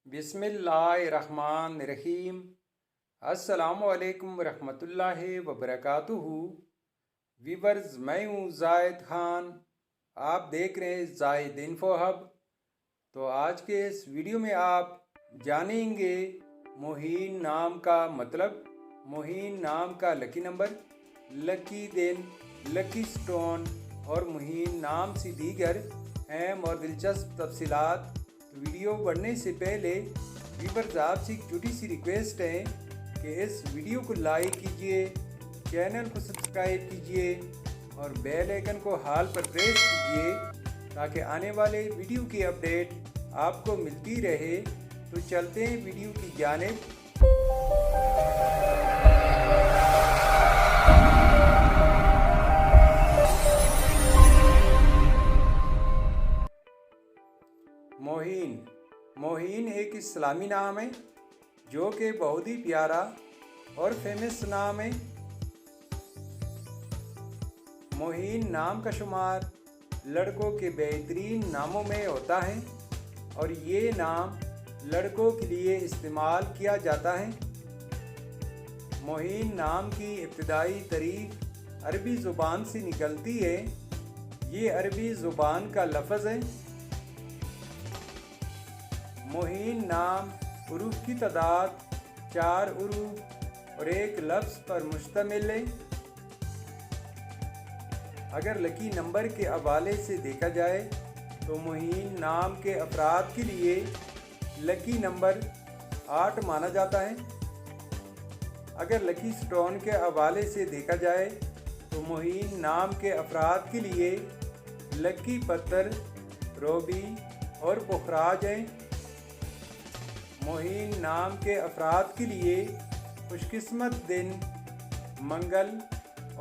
बिस्मिल्लाहिर्रहमानिर्रहीम। अस्सलामुअलैकुम रहमतुल्लाहि वबरकातुहू। वीवर्स, मैं हूँ जायद खान। आप देख रहे हैं जायद इन्फो हब। तो आज के इस वीडियो में आप जानेंगे मोहीन नाम का मतलब, मोहीन नाम का लकी नंबर, लकी दिन, लकी स्टोन और मोहीन नाम से दीगर अहम और दिलचस्प तफसीलात। वीडियो बढ़ने से पहले व्यूअर्स आपसे एक छोटी सी रिक्वेस्ट है कि इस वीडियो को लाइक कीजिए, चैनल को सब्सक्राइब कीजिए और बेल आइकन को हाल पर प्रेस कीजिए ताकि आने वाले वीडियो की अपडेट आपको मिलती रहे। तो चलते हैं वीडियो की जानिब। मोहीन एक इस्लामी नाम है जो कि बहुत ही प्यारा और फेमस नाम है। मोहीन नाम का शुमार लड़कों के बेहतरीन नामों में होता है और ये नाम लड़कों के लिए इस्तेमाल किया जाता है। मोहीन नाम की इब्तिदाई तारीख अरबी ज़ुबान से निकलती है। ये अरबी ज़ुबान का लफ्ज़ है। मोहीन नाम उरूफ की तादाद 4 उरूफ और एक लफ्ज़ पर मुश्तमिल है। अगर लकी नंबर के हवाले से देखा जाए तो मोहीन नाम के अफराद के लिए लकी नंबर 8 माना जाता है। अगर लकी स्टोन के हवाले से देखा जाए तो मोहीन नाम के अफराद के लिए लकी पत्थर रोबी और पुखराज हैं। मोहीन नाम के अफराद के लिए खुशकिस्मत दिन मंगल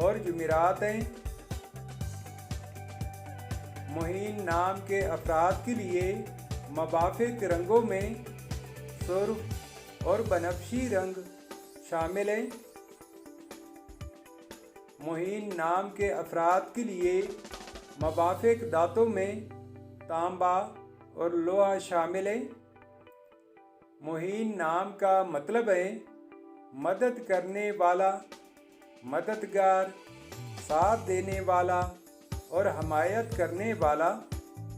और जुमेरात हैं। मोहीन नाम के अफराद के लिए मवाफिक रंगों में सुर्ख और बनफशी रंग शामिल हैं। मोहीन नाम के अफराद के लिए मवाफिक दांतों में तांबा और लोहा शामिल है। मोहीन नाम का मतलब है मदद करने वाला, मददगार, साथ देने वाला और हमायत करने वाला।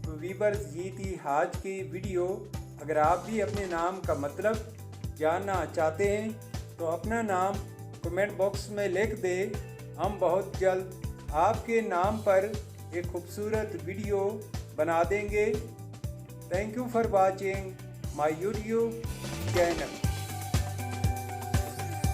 तो वीवर्स, ये थी आज की वीडियो। अगर आप भी अपने नाम का मतलब जानना चाहते हैं तो अपना नाम कमेंट बॉक्स में लिख दें। हम बहुत जल्द आपके नाम पर एक खूबसूरत वीडियो बना देंगे। Thank you for watching my YouTube channel.